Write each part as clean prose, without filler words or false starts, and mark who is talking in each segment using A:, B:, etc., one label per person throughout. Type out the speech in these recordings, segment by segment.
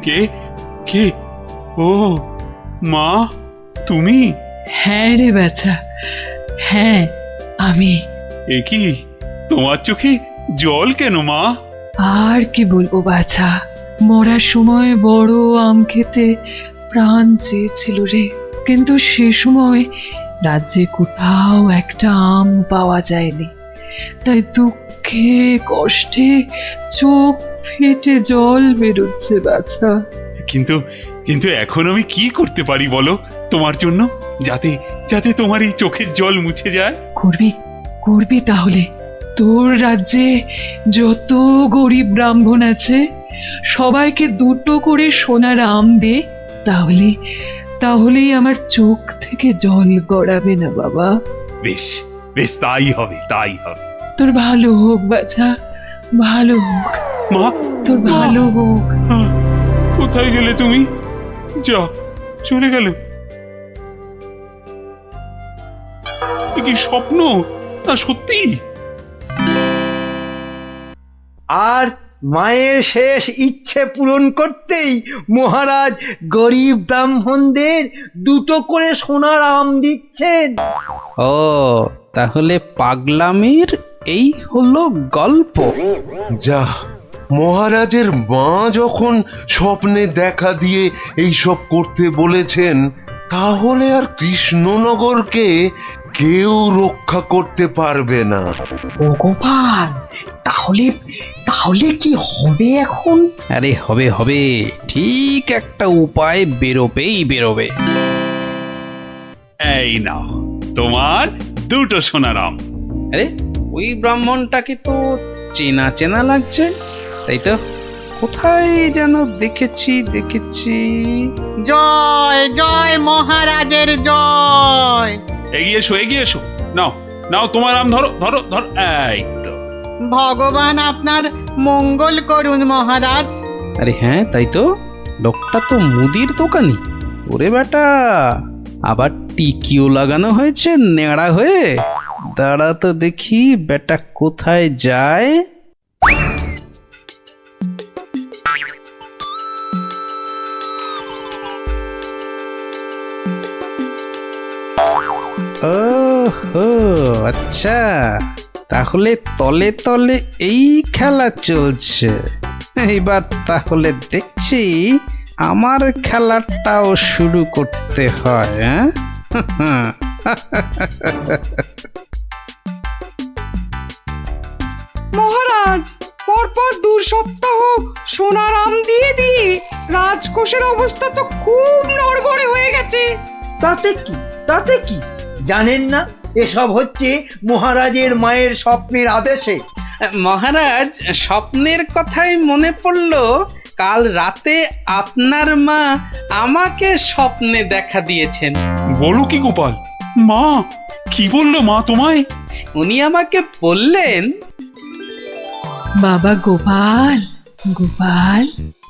A: কে কে? ও মা, তুমি?
B: হ্যাঁ রে বাছা, হ্যাঁ আমি।
A: এ কি, তোমার চোখে জল কেন মা?
B: আর কি বলবো বাছা, মরার সময় বড় আম খেতে প্রাণ চেয়েছিল রে, কিন্তু সে সময় রাজ্যে কোথাও একটা আম পাওয়া যায়নি। তাই দুঃখে কষ্টে চোখ ফেটে জল বেরোচ্ছে বাছা।
A: কিন্তু কিন্তু এখন আমি কি করতে পারি বলো তোমার জন্য, যাতে যাতে তোমার এই চোখের জল মুছে যায়?
B: করবি, করবি তাহলে। তোর রাজ্যে যত গরিব ব্রাহ্মণ আছে সবাইকে দুটো করে সোনার আম দে, তাহলে তাহলেই আমার চোখ থেকে জল গড়াবে না বাবা।
A: বেশ বেশ, তাই হবে, তাই হবে।
B: তোর ভালো হোক বাছা, ভালো হোক,
A: মা,
B: তোর ভালো হোক।
A: আহ, কোথায় গেলে তুমি? যা, চলে গেল। এ কি স্বপ্ন না সত্যি?
C: আর মায়ের শেষ ইচ্ছে পূরণ করতেই মহারাজ গরিব ব্রাহ্মণদের দুটো করে সোনার আম দিচ্ছেন।
D: ও, তাহলে পাগলামির এই হলো গল্প।
E: যা, মহারাজের মা যখন স্বপ্নে দেখা দিয়ে এইসব করতে বলেছেন, তাহলে আর কৃষ্ণনগরকে কেউ রক্ষা করতে পারবে না।
C: ও গোপাল, তাহলে তাহলে কি হবে এখন?
D: আরে হবে হবে, ঠিক একটা উপায় বেরোবেই বেরোবে।
A: এই নাও তোমার দুটো সোনার আম।
D: আরে, ওই ব্রাহ্মণটাকে তো চেনা চেনা লাগছে, তাই তো? কোথায় যেন দেখেছি দেখেছি।
F: জয় জয় মহারাজের জয়।
A: এগিয়ে এসো, এগিয়ে এসো। নাও নাও, তোমার আম ধরো ধরো ধরো। এই তো।
F: ভগবান আপনার মঙ্গল করুন মহারাজ।
D: আরে হ্যাঁ, তাই তো, লোকটা তো মুদির দোকানি। ওরে বেটা, আবার টিকিও লাগানো হয়েছে নেড়া হয়ে। দাঁড়া তো দেখি বেটা কোথায় যায়। ওহো, আচ্ছা, তাহলে তলে তলে এই খেলা চলছে। এইবার তাহলে দেখছি আমার খেলাটাও শুরু করতে হয়। হ্যাঁ,
G: মহারাজ, পরপর 2 সপ্তাহ সোনার আম দিয়ে দিয়ে রাজকোষের অবস্থা তো খুব নড়বড়ে হয়ে গেছে।
C: তাতে কি, তাতে কি? জানেন না এসব হচ্ছে মহারাজের মায়ের স্বপ্নের আদেশে।
D: মহারাজ, স্বপ্নের কথাই মনে পড়লো, কাল রাতে আপনার মা আমাকে স্বপ্নে দেখা দিয়েছেন।
A: বলো কি গোপাল? মা কি বললো মা তোমায়?
D: উনি আমাকে বললেন,
B: বাবা গোপাল, গোপাল,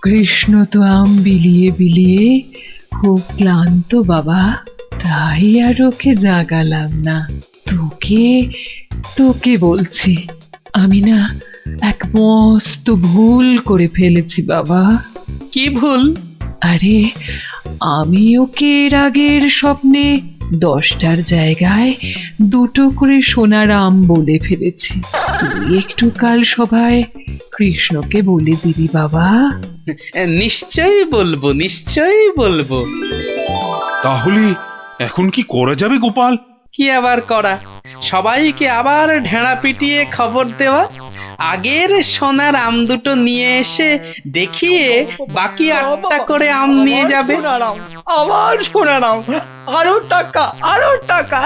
B: কৃষ্ণ তো আম বিলিয়ে বিলিয়ে খুব ক্লান্ত বাবা, তাই আর ওকে জাগালাম না। তোকে তোকে বলছি, আমি না এক মস্ত ভুল করে ফেলেছি বাবা।
D: কি ভুল?
B: আরে, আমি ওকে এর আগের স্বপ্নে 10টার জায়গায় দুটো করে সোনার আম বলে ফেলেছি। তুই একটু কাল সভায় কৃষ্ণকে বলে দিবি বাবা।
D: নিশ্চয়ই বলবো, নিশ্চয়ই বলবো।
A: তাহলে এখন কি করা যাবে গোপাল?
D: কি আবার করা, সবাইকে আবার ঢেঁড়া পিটিয়ে খবর দেওয়া, আগের সোনার আম দুটো নিয়ে এসে দেখিয়ে বাকি 8টা করে আম নিয়ে যাবে।
C: আবার সোনার আম, আরো টাকা, আরো টাকা।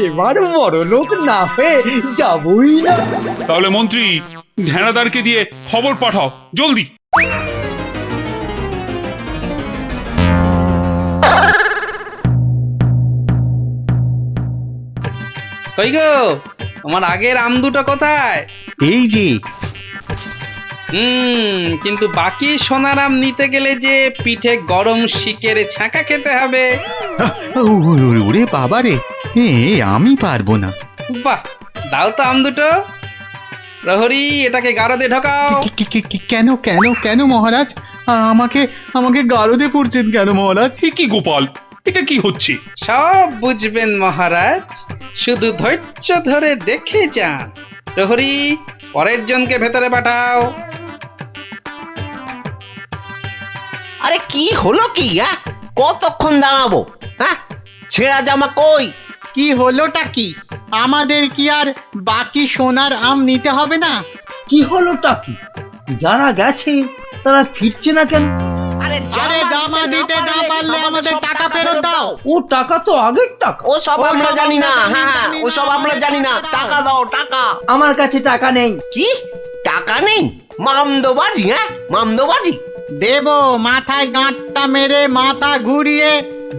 C: এবার বড় লোক না হয়ে যাবই না।
A: তাহলে মন্ত্রী, ঢেঁড়াদারকে দিয়ে খবর পাঠাও জলদি।
D: কই গো, তোমার আগের আম দুটো কোথায়?
C: এই যে।
D: কিন্তু বাকি সোনার আম নিতে গেলে যে পিঠে গরম শিকের ছাঁকা খেতে হবে।
H: ওরে বাবা রে, আমি পারবো না।
D: বাহ, দাও তো আম দুটো। প্রহরী এটাকে গারদে ঢোকাও।
H: কেন কেন কেন মহারাজ? আমাকে আমাকে গারদে পড়ছেন কেন মহারাজ?
A: এ কি গোপাল, এটা কি হচ্ছে?
D: সব বুঝবেন মহারাজ, শুধু ধৈর্য ধরে দেখে যান। প্রহরী পরের জনকে ভেতরে পাঠাও।
I: আরে কি হলো কি? কতক্ষণ দাঁড়াবো? হ্যাঁ, ছেঁড়া জামা কই?
F: কি হলোটা কি? আমাদের কি আর বাকি সোনার আম নিতে হবে না?
C: কি হলোটা কি? যারা গেছে তারা ফিরছে না কেন?
I: আরে
F: আরে জামা দিতে না পারলে আমাদের টাকা ফেরত দাও।
C: ও টাকা তো আগের টাকা।
I: ও সব আমরা জানি না। হ্যাঁ, ও সব আমরা জানি না। টাকা দাও, টাকা।
C: আমার কাছে টাকা নেই।
I: কি টাকা নেই? মামদোবাজি? মামদোবাজি?
F: দেব, মাথায় গাঁটটা মেরে মাথা ঘুরিয়ে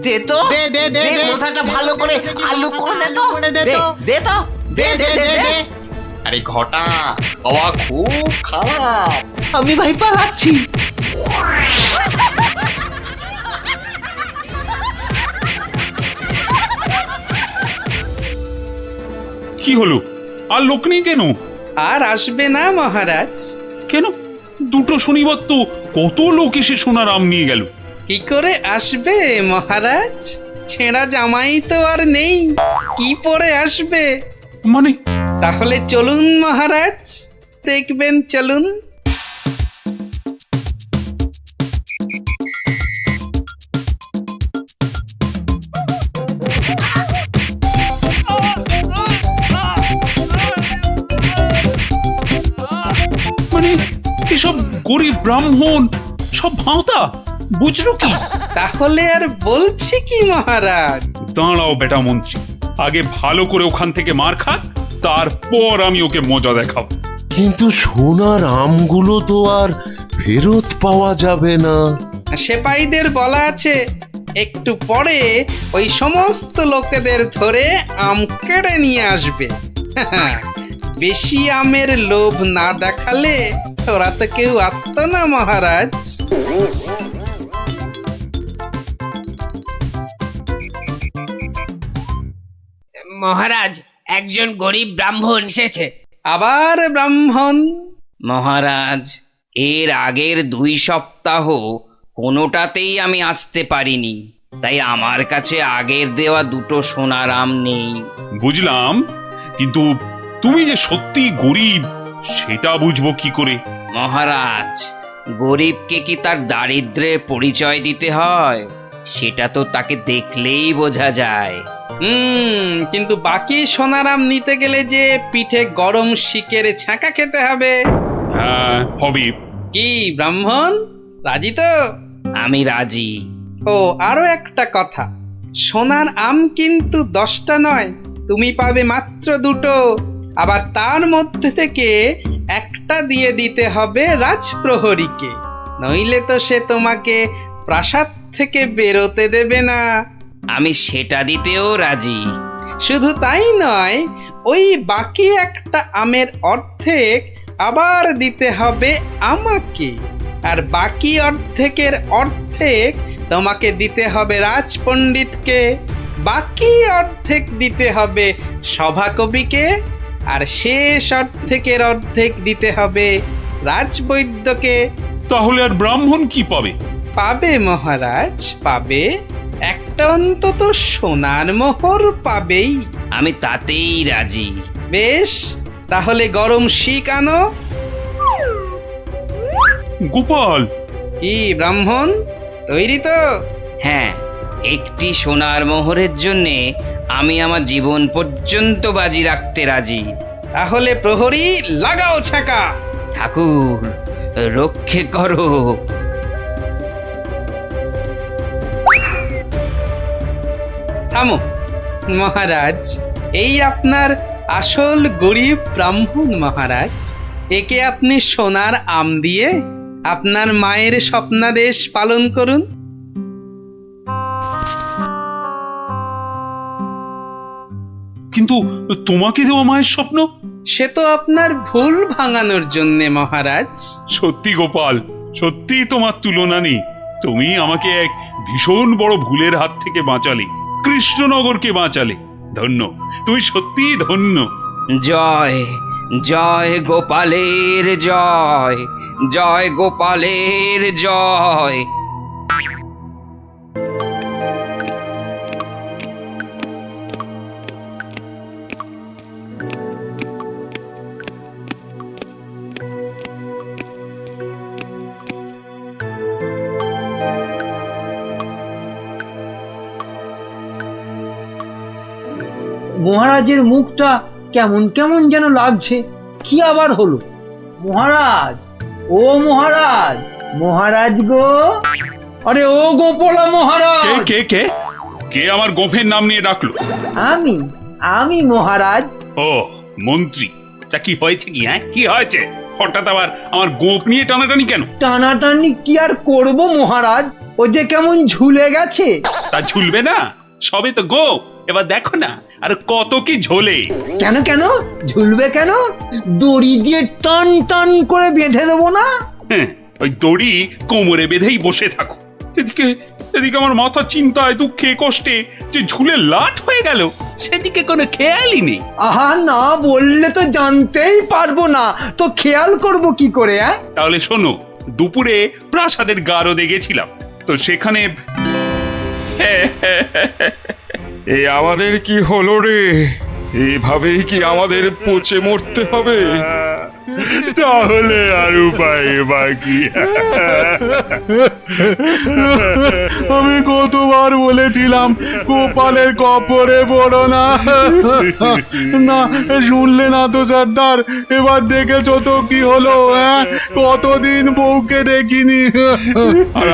I: দে তো,
F: দে, দে, দে,
I: দে,
F: দে।
I: মাথাটা ভালো করে আলু করে দে তো।
F: আলু করে দে
I: দে,
F: তো।
I: দে তো, দে দে দে দে।
J: আরে ঘটা, হাওয়া খুব খারাপ।
I: আমি ভাই পালাচ্ছি।
A: কি হলো? আর লোক নেই কেন?
D: আর আসবে না মহারাজ।
A: কেন? দুটো শনিবার তো কত লোক এসে সোনার আম নিয়ে গেল।
D: কি করে আসবে মহারাজ? ছেঁড়া জামাই তো আর নেই, কি পরে আসবে?
A: মানে
D: তাহলে চলুন মহারাজ, দেখবেন, চলুন।
A: মানে এসব গরিব ব্রাহ্মণ সব ভাঁতা, বুঝলো কি?
D: তাহলে আর বলছি কি মহারাজ?
A: দাঁড়াও বেটা মন্ত্রী, আগে ভালো করে ওখান থেকে মার খা, তারপর আমি ওকে মজা দেখাবো।
E: কিন্তু সোনার আমগুলো তো আর ফেরত পাওয়া যাবে না।
D: সেপাইদের বলা আছে একটু পরে ওই সমস্ত লোকেদের ধরে আম কেড়ে নিয়ে আসবে। বেশি আমের লোভ না দেখালে ওরা তো কেউ আসতো না মহারাজ।
K: মহারাজ, একজন গরিব ব্রাহ্মণ এসেছে।
D: আবার ব্রাহ্মণ?
K: মহারাজ, এর আগের 2 সপ্তাহ কোনোটাতেই আমি আসতে পারিনি, তাই আমার কাছে আগের দেওয়া 2টো সোনার আম নেই।
A: বুঝলাম, কিন্তু তুমি যে সত্যি গরিব সেটা বুঝবো কি করে?
K: মহারাজ, গরিবকে কি তার দারিদ্র্যের পরিচয় দিতে হয়? সেটা তো তাকে দেখলেই বোঝা যায়।
D: কিন্তু বাকি সোনারাম নিতে গেলে যে পিঠে গরম শিকের ছাঁকা খেতে হবে।
A: হ্যাঁ হবে।
D: কি ব্রাহ্মণ, রাজি তো?
K: আমি রাজি।
D: ও আরো একটা কথা, সোনার আম কিন্তু 10টা নয়, তুমি পাবে মাত্র 2টো। আবার তার মধ্যে থেকে একটা দিয়ে দিতে হবে রাজপ্রহরীকে, নইলে তো সে তোমাকে প্রাসাদ থেকে বেরোতে দেবে না।
K: আমি সেটা দিতেও রাজি।
D: শুধু তাই নয়, ওই বাকি একটা আমের অর্ধেক আবার দিতে হবে আমাকে, আর বাকি অর্ধেকের অর্ধেক তোমাকে দিতে হবে রাজপণ্ডিতকে, বাকি অর্ধেক দিতে হবে সভাকবিকে, আর শেষ অর্ধেকের অর্ধেক দিতে হবে রাজবৈদ্যকে।
A: তাহলে আর ব্রাহ্মণ কি পাবে?
D: পাবে মহারাজ, পাবে একটা অন্তত সোনার মোহর পাবেই।
K: আমি তাতেই রাজি।
D: বেশ, তাহলে গরম শিক আনো।
A: গোপাল,
D: কি ব্রাহ্মণ, তৈরি তো?
K: হ্যাঁ, একটি সোনার মোহরের জন্যে আমি আমার জীবন পর্যন্ত বাজি রাখতে রাজি।
D: তাহলে প্রহরী লাগাও ছাকা।
K: ঠাকুর, রক্ষে করো।
D: থামো মহারাজ, এই আপনার আসল গরিব ব্রাহ্মণ মহারাজ। একে আপনি সোনার আম দিয়ে আপনার মায়ের স্বপ্নাদেশ পালন করুন।
A: কিন্তু তোমাকে দেওয়া মায়ের স্বপ্ন?
D: সে তো আপনার ভুল ভাঙানোর জন্যে মহারাজ।
A: সত্যি গোপাল, সত্যি তোমার তুলনা নেই। তুমি আমাকে এক ভীষণ বড় ভুলের হাত থেকে বাঁচালে, কৃষ্ণনগরকে বাঁচালে। ধন্য, তুমি সত্যিই ধন্য।
K: জয় জয় গোপালের জয়, জয় গোপালের জয়।
C: মহারাজের মুখটা কেমন কেমন যেন লাগছে। কি আবার হলো? মহারাজ, ও মহারাজ, মহারাজ গো, আরে ও গোপালা
A: কে
C: মহারাজ।
A: কে কে কে আমার গোফের নাম নিয়ে ডাকলো?
C: আমি আমি মহারাজ।
A: ও মন্ত্রী, তা কি হয়েছে কি? হ্যাঁ, কি হয়েছে? হঠাৎ আবার আমার গোপ নিয়ে টানাটানি কেন?
C: টানাটানি কি আর করব মহারাজ, ও যে কেমন ঝুলে গেছে।
A: তা ঝুলবে না? সবে তো গোপ, এবার দেখো না আর কত কি ঝোলে।
C: কেন কেন ঝুলবে কেন? দড়ি দিয়ে টান টান করে বেঁধে দেবো না?
A: হ্যাঁ, ওই দড়ি কোমরে বেঁধেই বসে থাকো। এদিকে এদিকে আমার মাথা চিন্তায় দুঃখে কষ্টে যে ঝুলে লাট হয়ে গেল, সেদিকে কোনো খেয়ালই নেই।
C: আহা, না বললে তো জানতেই পারবো না, তো খেয়াল করব কি করে?
A: তাহলে শোনো, দুপুরে প্রাসাদের গারদে গেছিলাম, তো সেখানে
L: এই আমাদের কি হলো রে? এভাবেই কি আমাদের পচে মরতে হবে?
A: তাহলে আর উপায় বাকি।
L: আমি কতবার বলেছিলাম গোপালের কপরে পড়ো না। না শুনলে না তো সর্দার, এবার দেখেছো তো কি হলো? কতদিন বউকে দেখিনি। আর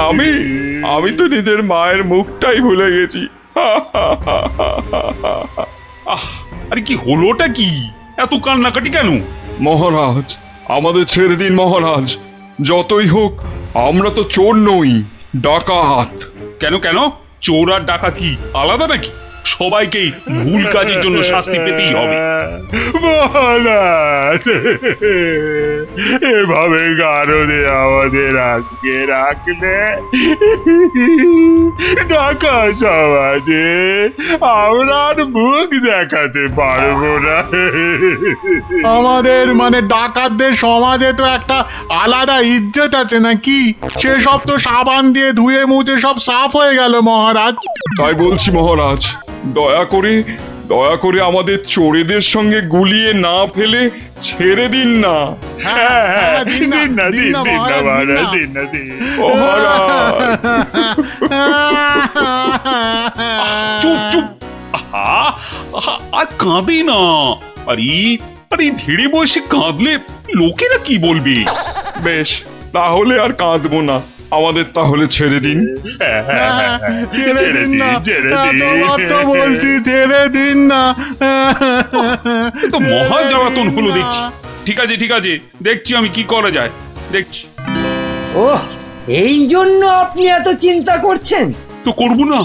L: আমি তো নিজের মায়ের মুখটাই ভুলে গেছি।
A: আরে কি হলোটা কি? এত কান্নাকাটি কেন?
L: মহারাজ, আমাদের ছেড়ে দিন মহারাজ। যতই হোক আমরা তো চোর নই, ডাকাত।
A: কেন কেন? চোর আর ডাকাতি আলাদা নাকি? সবাইকেই ভুল কাজের জন্য শাস্তি পেতেই হবে।
L: মহারাজ, এভাবে গারদে আমাদের আটকে রাখলে ঢাকা সমাজে আমরা আর মুখ দেখাতে পারবো না। আমাদের মানে ডাকাতদের সমাজে তো একটা আলাদা ইজ্জত আছে নাকি? সেসব তো সাবান দিয়ে ধুয়ে মুছে সব সাফ হয়ে গেল মহারাজ। তাই বলছি মহারাজ, দয়া করে আমাদের চোরেদের সঙ্গে গুলিয়ে না ফেলে ছেড়ে দিন না। হ্যাঁ, দিন না মহারাজ, দিন না।
A: চুপ চুপ, আহা আহা, আর কাঁদে না। আরে আরে ধীরে বসে কাঁদলে লোকেরা কি বলবে?
L: বেশ, তাহলে আর কাঁদবো না। আমাদের তাহলে ছেড়ে দিন। ছেড়ে দিন না, বলছি ছেড়ে দিন না।
A: তো মহা জ্বালাতন হলো দেখছি। ঠিক আছে, দেখছি আমি কি করা যায়, দেখছি।
C: ওহ, এই জন্য আপনি এত চিন্তা করছেন?
A: তো করবো না?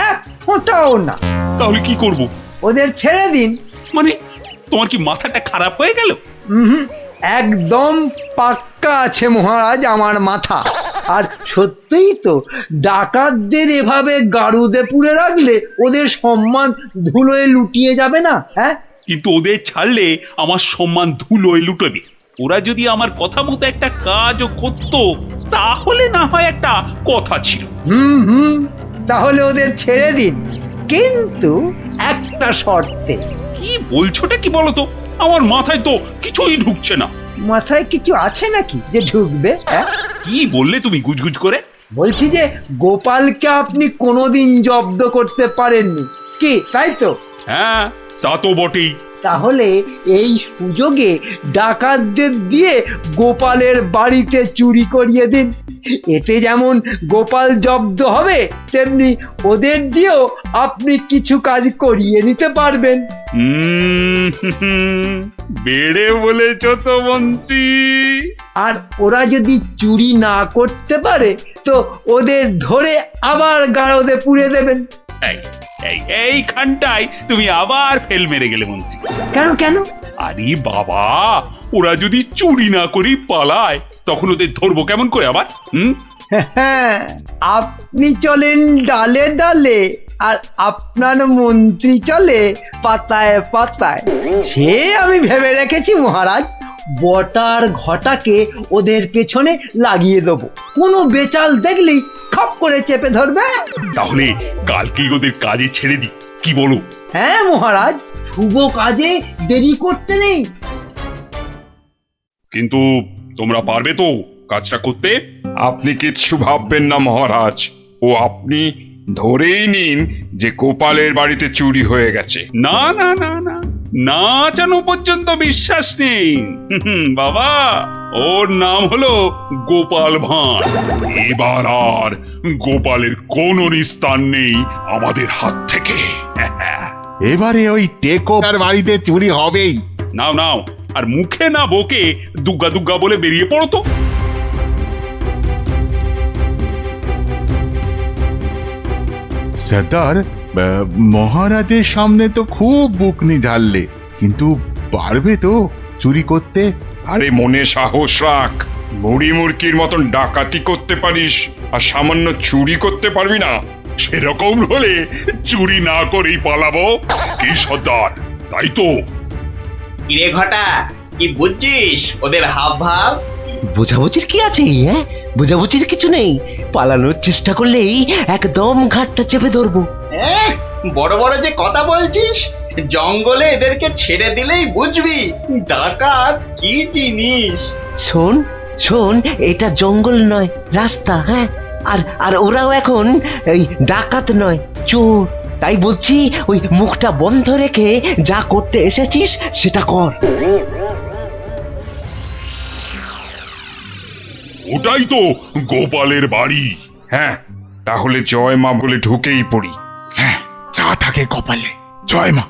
C: এক ফোঁটাও না।
A: তাহলে কি করব?
C: ওদের ছেড়ে দিন।
A: মানে তোমার কি মাথাটা খারাপ হয়ে গেল?
C: একদম পাক্কা আছে মহারাজ আমার মাথা। আর সত্যিই তো, ডাকাতদের এভাবে গারুদে পুরে রাখলে ওদের সম্মান ধুলোয় লুটিয়ে যাবে না?
A: কিন্তু ওদের ছাড়লে আমার সম্মান ধুলোয় লুটবে। ওরা যদি আমার কথা মতো একটা কাজও করতো, তাহলে না হয় একটা কথা ছিল।
C: তাহলে ওদের ছেড়ে দিন, কিন্তু একটা শর্তে।
A: কি বলছোটা কি বলো তো? আমার মাথায় তো কিছুই ঢুকছে না।
C: মাথায় কিছু আছে নাকি যে ঢুকবে?
A: কি বললে তুমি গুজগুজ করে?
C: বলছি যে গোপালকে আপনি কোনোদিন জব্দ করতে পারেননি, কি তাই তো?
A: হ্যাঁ, তা তো বটেই।
C: তাহলে এই সুযোগে ডাকাতদের দিয়ে গোপালের বাড়িতে চুরি করিয়ে দিন। এতে যেমন গোপাল জব্দ হবে, তেমনি ওদের দিয়েও আপনি কিছু কাজ করিয়ে নিতে পারবেন।
A: বেড়ে বলেছ তো মন্ত্রী।
C: আর ওরা যদি চুরি না করতে পারে, তো ওদের ধরে আবার গারদে পুড়ে দেবেন।
A: এইখানটাই তুমি আবার ফেল মেরে গেলে মন্ত্রী।
C: কেন?
A: আরে বাবা, ওরা যদি চুরি না করি পালায়, তখন ওদের ধরবো কেমন করে আবার?
C: আপনি চলেন ডালে ডালে, আর আপনার মন্ত্রী চলে পাতায় পাতায়। সে আমি ভেবে রেখেছি মহারাজ, বটার ঘটাকে ওদের পেছনে লাগিয়ে দেবো। কোনো বেচাল দেখলেই খপ করে চেপে ধরবে।
A: তাহলে কালকেই ওদের কাজে ছেড়ে দিই, কি বলো?
C: হ্যাঁ মহারাজ, শুভ কাজে দেরি করতে নেই।
A: কিন্তু তোমরা পারবে তো কাজটা করতে?
L: আপনি কিচ্ছু ভাববেন না মহারাজ, ও আপনি ধরেই নিন যে গোপালের বাড়িতে চুরি হয়ে গেছে।
A: না না না না, না জানো পর্যন্ত বিশ্বাস নেই। বাবা, ওর নাম হলো গোপাল ভাঁড়। এবার আর গোপালের কোনো নিস্তার নেই আমাদের হাত থেকে।
L: এবারে ওই টেকোর বাড়িতে চুরি হবেই।
A: নাও নাও, আর মুখে না বকে দুগ্গা দুগ্গা বলে বেরিয়ে পড়ো তো।
L: সর্দার, মহারাজের সামনে তো খুব বুকনি ঝাড়লে, কিন্তু পারবে তো চুরি করতে? আরে মনে সাহস রাখ, মুড়ি মুরকির মতন ডাকাতি করতে পারিস আর সামান্য চুরি করতে পারবি না?
A: সেরকম হলে চুরি না করেই পালাবো। কি সর্দার, তাই তো?
I: কিরে ঘটা, কি বুঝছিস ওদের হাব ভাব? বোঝাবুঝির কি আছে? হ্যাঁ, বোঝাবুঝির কিছু নেই। পালানোর চেষ্টা করলেই একদম ঘাটটা চেপে ধরবো। বড় বড় যে কথা বলছিস, জঙ্গলে এদেরকে ছেড়ে দিলেই বুঝবি ডাকাত কি জিনিস। শোন শোন, এটা জঙ্গল নয়, রাস্তা। হ্যাঁ, আর আর ওরাও এখন এই ডাকাত নয়, চোর। তাই বলছি, ওই মুখটা বন্ধ রেখে যা করতে এসেছিস সেটা কর।
A: ওটাই তো গোপালের বাড়ি।
L: হ্যাঁ, তাহলে জয় মা বলে ঢুকেই পড়ি। হ্যাঁ, যা থাকে কপালে, জয় মা।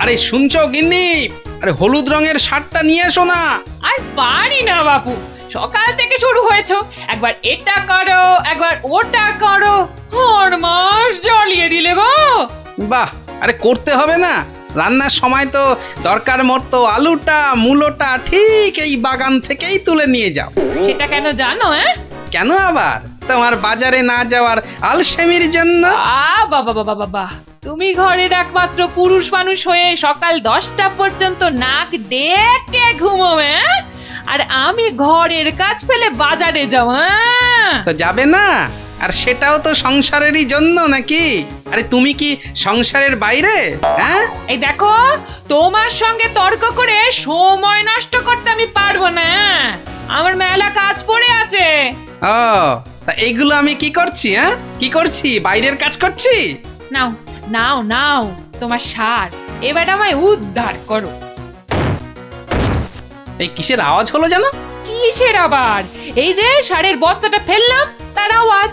D: আরে শুনছো গিন্নি, আরে হলুদ রঙের শার্টটা নিয়ে এসো না।
B: আর পারি না বাবু, সকাল থেকে শুরু হয়েছে, একবার এটা করো একবার ওটা করো, হরমাস জ্বালিয়ে দিলে গো।
D: বাহ, আরে করতে হবে না? রান্নার সময় তো দরকার মতো আলুটা মূলোটা ঠিক এই বাগান থেকেই তুলে নিয়ে যাও।
B: সেটা কেন জানো?
D: কেন আবার? তোমার বাজারে না যাওয়ার আলসেমির জন্য।
B: বাবা বাবা বাবা, তুমি ঘরের একমাত্র পুরুষ মানুষ হয়ে সকাল 10টা পর্যন্ত নাক ডেকে ঘুমোবে, আর আমি ঘরের কাজ ফেলে বাজারে যাও।
D: তো যাবে না? আর সেটাও তো সংসারেরই জন্য নাকি? আরে তুমি কি সংসারের বাইরে? হ্যাঁ,
B: এই দেখো, তোমার সঙ্গে তর্ক করে সময় নষ্ট করতে আমি পারবো না। আমার মেলা কাজ পড়ে আছে।
D: ও, তা এইগুলো আমি কি করছি? হ্যাঁ, কি করছি? বাইরের কাজ করছি?
B: নাও নাও নাও তোমার সার, এবার আমায় উদ্ধার করো।
D: এই কিসের আওয়াজ হলো জানো?
B: কিসের আবার? এই যে সারের বস্তাটা ফেললাম তার আওয়াজ।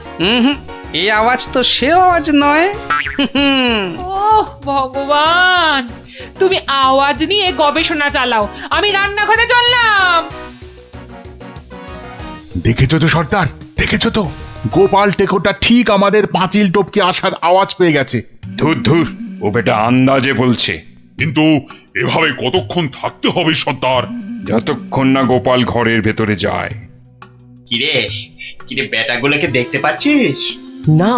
D: এই আওয়াজ তো সে আওয়াজ নয়।
B: ওহ ভগবান, তুমি আওয়াজ নিয়ে গবেষণা চালাও, আমি রান্নাঘরে চললাম।
L: দেখেছো তো সর্দার, দেখেছো তো? গোপাল টেকোটা ঠিক আমাদের পাঁচিল টপকে আসার আওয়াজ পেয়ে গেছে। ধুর ধুর, ও বেটা আন্দাজে বলছে।
A: কিন্তু এভাবে কতক্ষণ থাকতে হবে সর্দার?
L: যতক্ষণ না গোপাল ঘরের ভেতরে যায়।
I: কিরে কিরে, বেটাগুলোকে দেখতে পাচ্ছিস না?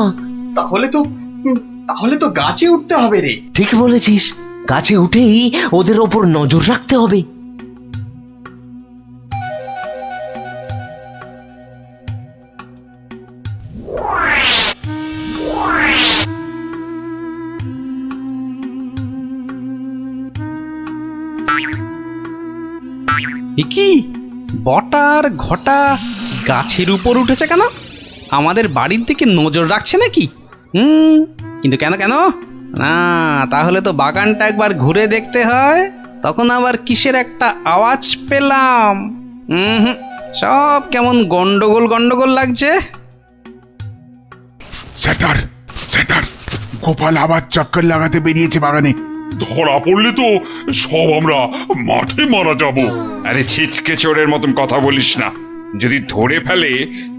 I: তাহলে তো গাছে উঠতে হবে রে। ঠিক বলেছিস, গাছে উঠেই ওদের ওপর নজর রাখতে হবে।
D: কি বটার ঘটা গাছের উপর উঠেছে কেন? আমাদের বাড়ির দিকে নজর রাখছে নাকি? কিন্তু কেন কেন? না, তাহলে তো বাগানটা একবার ঘুরে দেখতে হয়। তখন আবার কিসের একটা আওয়াজ পেলাম। সব কেমন গন্ডগোল গন্ডগোল লাগছে।
L: স্যার, স্যার, গোপাল আবার চক্কর লাগাতে বেরিয়েছে বাগানে।
A: ধরা পড়লে তো সব আমরা মাঠে মারা যাব।
L: আরে ছিচকে চোরের মতন কথা বলিস না। যদি ধরে ফেলে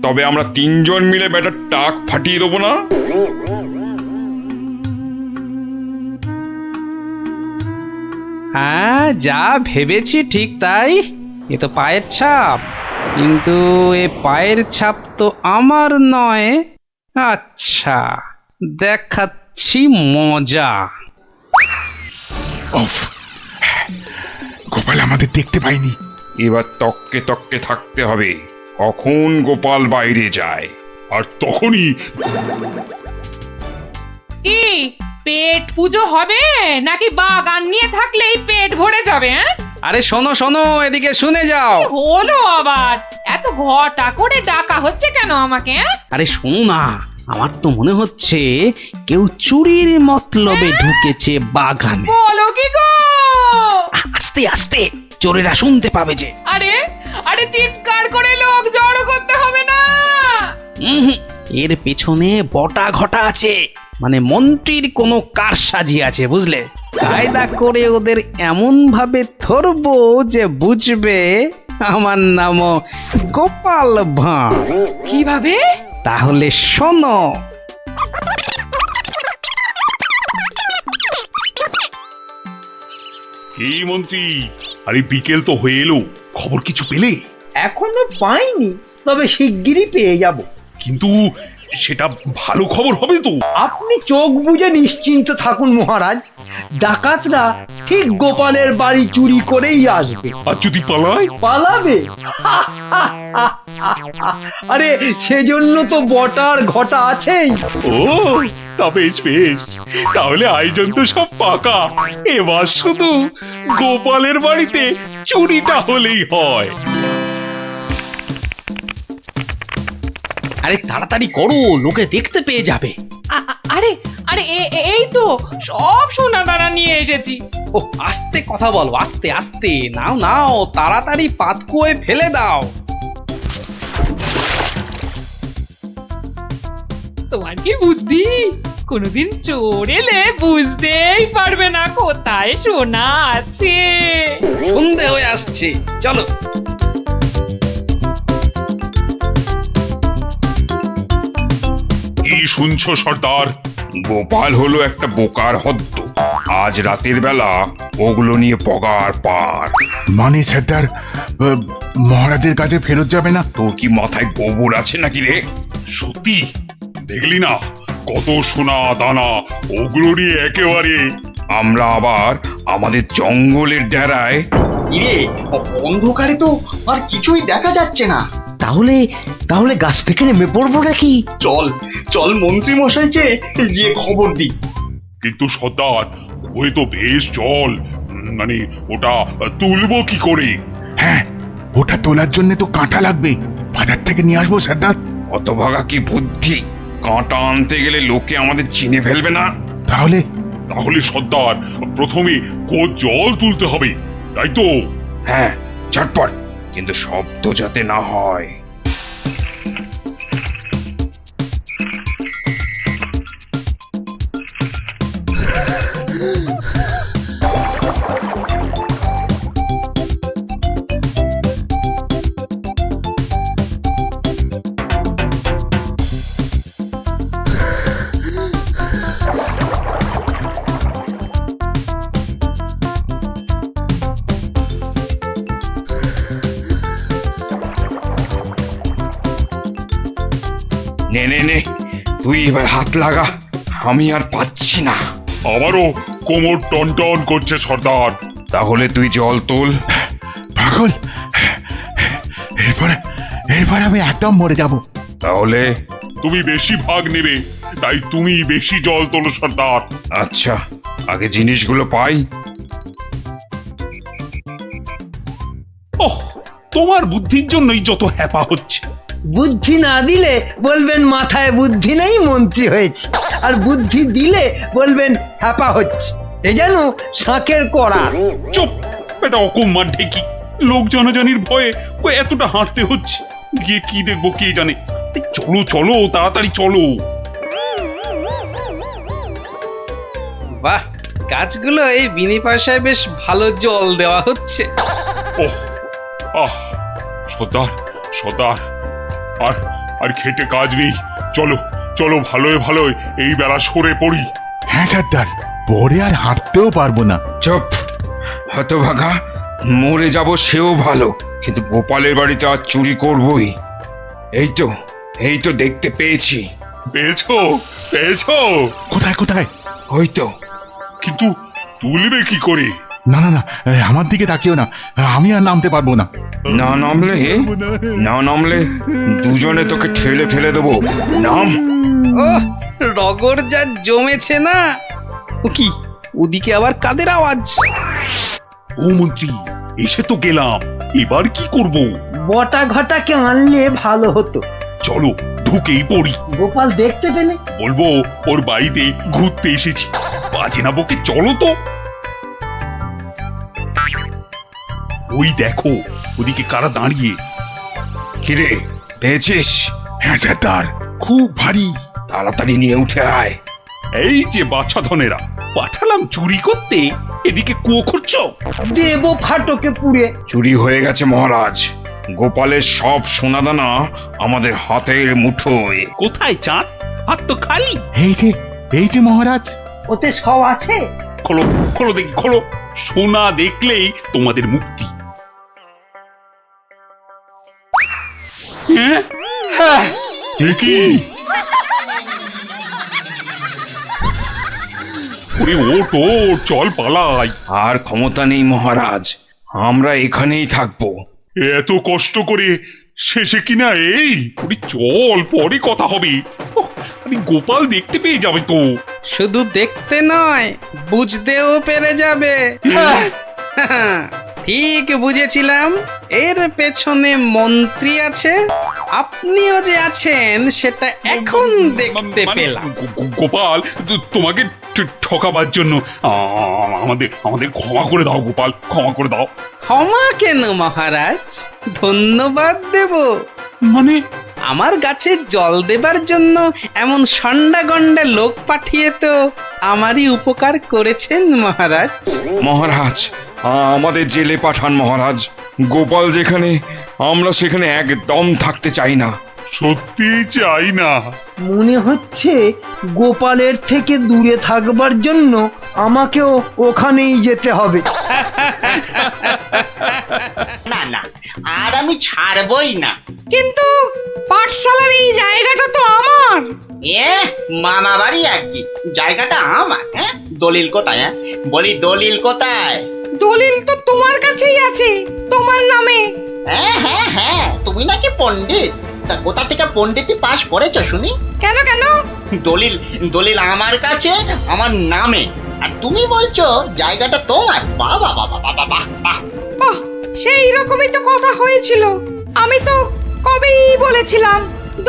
L: তবে আমরা তিনজন মিলে বেটার টাক ফাটিয়ে দেবো না?
D: হ্যাঁ, যা ভেবেছি ঠিক তাই। এ তো পায়ের ছাপ। কিন্তু এ পায়ের ছাপ তো আমার নয়। আচ্ছা, দেখাচ্ছি মজা।
L: অফ, গোপাল আমাদের দেখতে পাইনি।
A: এবার তককে তককে থাকতে হবে কখন গোপাল বাইরে যায়, আর তখনই
B: কি পেট পুজো হবে নাকি বাগান নিয়ে থাকলেই পেট ভরে যাবে? হ্যাঁ,
D: আরে শোনো শোনো, এদিকে শুনে যাও।
B: হলো আবার এত ঘটা করে ডাকা হচ্ছে কেন আমাকে?
D: আরে শোনো না, আমার তো মনে হচ্ছে কেউ চুরির মতলবে ঢুকেছে বাগানে।
B: বলো কি গো?
D: আস্তে আস্তে, চোরেরা শুনতে পাবে যে।
B: আরে আরে চিৎকার করে লোক জড়ো করতে হবে না।
D: এর পেছনে বটা ঘটা আছে, মানে মন্ত্রীর কোনো কারসাজি আছে, বুঝলে? কায়দা করে ওদের এমন ভাবে ধরবো যে বুঝবে আমার নামও গোপাল ভাঁড়।
B: কিভাবে?
D: তাহলে শোনো।
A: এই মন্ত্রী, আরে বিকেল তো হয়ে এলো, খবর কিছু পেলে?
C: এখনো পাইনি, তবে শিগগিরই পেয়ে যাব।
A: কিন্তু সেটা ভালো খবর হবে তো?
C: আপনি চোখ বুজে নিশ্চিন্ত থাকুন মহারাজ, ডাকাতরা ঠিক গোপালের বাড়ি চুরি করেই আসবে।
A: আর যদি পালায়?
C: পালাবে? আরে সেজন্য তো বটার ঘটা আছেই।
A: ও, তা বেশ বেশ, তাহলে আয়োজন তো সব পাকা। এবার শুধু গোপালের বাড়িতে চুরিটা হলেই হয়।
D: আরে তাড়াতাড়ি করো, লোকে দেখতে পেয়ে যাবে।
B: আরে আরে এই তো সব সোনা দানা নিয়ে এসেছি।
D: ও, আস্তে কথা বলো, আস্তে আস্তে। নাও নাও, তাড়াতাড়ি পাতকুয়োয় ফেলে দাও।
B: তোমার কি বুদ্ধি? কোনোদিন চোর এলে বুঝতেই পারবে না কোথায় সোনা আছে।
D: সন্ধে হয়ে আসছে, চলো।
A: কি শুনছো সর্দার? গোপাল হলো একটা বোকার হদ্দ। আজ রাতের বেলা ওগুলো নিয়ে পগার পার।
L: মানে সর্দার, মহারাজের কাছে ফেরত যাবে না?
A: তোর কি মাথায় গোবর আছে নাকি রে? সত্যি দেখলি না কত সোনা দানা, ওগুলো নিয়ে একেবারে আমরা আবার আমাদের জঙ্গলের ডেরায়।
J: ইরে, অন্ধকারে তো আর কিছুই দেখা যাচ্ছে না।
I: তাহলে তাহলে গাছ থেকে নেমে পড়বো নাকি?
J: চল চল মন্ত্রী মশাইকে গিয়ে খবর দি।
A: কিন্তু সর্দার, ওই তো বেশ জল, মানে ওটা তুলবো কি করে?
L: হ্যাঁ, ওটা তোলার জন্য তো কাঁটা লাগবে, বাজার থেকে নিয়ে আসবো সর্দার।
A: অত ভাগা কি বুদ্ধি! কাঁটা আনতে গেলে লোকে আমাদের চিনে ফেলবে না?
L: তাহলে
A: তাহলে সর্দার, প্রথমে জল তুলতে হবে, তাই তো? হ্যাঁ, ঝটপট, কিন্তু শব্দ যাতে না হয়। নে নে নে, তুই এবার হাত লাগা, আমি আর পাচ্ছি না। আমারও কোমর টন টন করছে সর্দার। তাহলে তুই জল তোল।
L: পাগল, এরপরে আমি একদম মরে যাব।
A: তাহলে তুমি বেশি ভাগ নেবে, তাই তুমি বেশি জল তোলো সর্দার। আচ্ছা, আগে জিনিসগুলো পাই। ওহ, তোমার বুদ্ধির জন্যই যত হ্যাপা হচ্ছে।
C: বুদ্ধি না দিলে বলবেন মাথায় বুদ্ধি নেই, মন্ত্রী হয়েছে, আর বুদ্ধি দিলে বলবেন হ্যাপা হচ্ছে। এ যেন শাঁখের কড়া।
A: চুপ, এটা অকম্মার ঢেকি। লোক জনজানির ভয়ে এতটা হাঁটতে হচ্ছে, গিয়ে কি দেখবো কে জানে। চলো চলো, তাড়াতাড়ি চলো।
D: বাহ, গাছগুলো এই বিনি পয়সায় বেশ ভালো জল দেওয়া হচ্ছে।
A: ওহ, আহ, সর্দার সর্দার, আর আর খেটে কাজ নেই। চলো চলো, ভালোই ভালোই এই বেলা সরে পড়ি।
L: হ্যাঁ সর্দার, পরে আর হাঁটতেও পারবো না।
A: চুপ, হতভাগা,
M: মরে যাব সেও ভালো, কিন্তু গোপালের বাড়িতে আজ চুরি করবই। এই তো দেখতে পেয়েছি।
L: পেয়েছো পেয়েছো? কোথায় কোথায়?
M: ওই তো।
L: কিন্তু তুলবে কি করে? না না না, আমার দিকে তাকিও না, আমি আর নামতে পারবো না।
M: না নামলে দুজনে তোকে ঠেলে ফেলে দেবো। নাম।
D: ও রগর যা জমেছে না। ও কি, ওদিকে আবার কাদের আওয়াজ?
A: ও মন্ত্রী, এসে তো গেলাম, এবার কি করব?
C: বটা ঘটাকে আনলে ভালো হতো।
A: চলো ঢুকেই পড়ি।
C: গোপাল দেখতে পেলে?
A: বলবো ওর বাড়িতে ঘুরতে এসেছি। বাজে না বকে চলো তো। ওই দেখো, ওদিকে কারা দাঁড়িয়ে।
M: কিরে, পেয়েছিস?
L: হ্যাঁ তার খুব ভারী।
M: তাড়াতাড়ি নিয়ে উঠে আয়।
A: এই যে বাছা ধনেরা, পাঠালাম চুরি করতে, এদিকে কুয়ো খুঁড়ছো।
C: দেব ফাটকে পুড়ে।
M: চুরি হয়ে গেছে মহারাজ। গোপালের সব সোনাদানা আমাদের হাতের মুঠোয়।
A: কোথায় চাঁদ? হাত তো খালি।
L: এই যে মহারাজ।
C: ওতে সব আছে?
A: খোলো খোলো দেখি, খোলো। সোনা দেখলেই তোমাদের মুক্তি। হ্যাঁ,
L: কি?
A: ওরে ওঠ, চল পালাই।
M: আর ক্ষমতা নেই মহারাজ, আমরা এখানেই থাকবো।
L: এত কষ্ট করে শেষে কিনা এই?
A: ওরে চল, পরে কথা হবে। ওহ, আরে গোপাল দেখতে পেয়ে যাবে তো।
D: শুধু দেখতে নয়, বুঝতেও পেরে যাবে। ঠিক বুঝেছিলাম, এর পেছনে মন্ত্রী আছে। আপনিও যে আছেন সেটা এখন দেখতে পেলাম।
A: গোপাল, তোমাকে ঠকাবার জন্য আমাদের ক্ষমা করে দাও গোপাল, ক্ষমা করে দাও।
D: ক্ষমা কেন মহারাজ? ধন্যবাদ দেব
A: মানে?
D: আমার গাছে জল দেবার জন্য এমন সন্ডা গন্ডা লোক পাঠিয়ে তো আমারই উপকার করেছেন মহারাজ।
M: মহারাজ, আমাদের জেলে পাঠান মহারাজ। গোপাল যেখানে, আমরা সেখানে একদম থাকতে চাই না।
L: সত্যি চাই না।
C: মনে হচ্ছে গোপালের থেকে দূরে থাকবার জন্য আমাকেও ওখানেই যেতে হবে।
F: না না, আর আমি ছাড়বই না।
G: কিন্তু পাঠশালার এই জায়গাটা তো আমার।
F: মামা বাড়ি আর কি, জায়গাটা আমার। হ্যাঁ, দলিল কোথায়? হ্যাঁ বলি, দলিল কোথায়?
G: দলিল তো তোমার কাছেই আছে, তোমার নামে।
F: হ্যাঁ হ্যাঁ হ্যাঁ, তুমি নাকি পণ্ডিত? তা কোথা থেকে পণ্ডিতি পাশ করেছো শুনি?
G: কেন কেন?
F: দলিল দলিল আমার কাছে, আমার নামে, আর তুমি বলছো জায়গাটা তোমার। বাবা বাবা বাবা বাহ বাহ
G: বাহ, সেই রকমই তো কথা হয়েছিল। আমি তো কবেই বলেছিলাম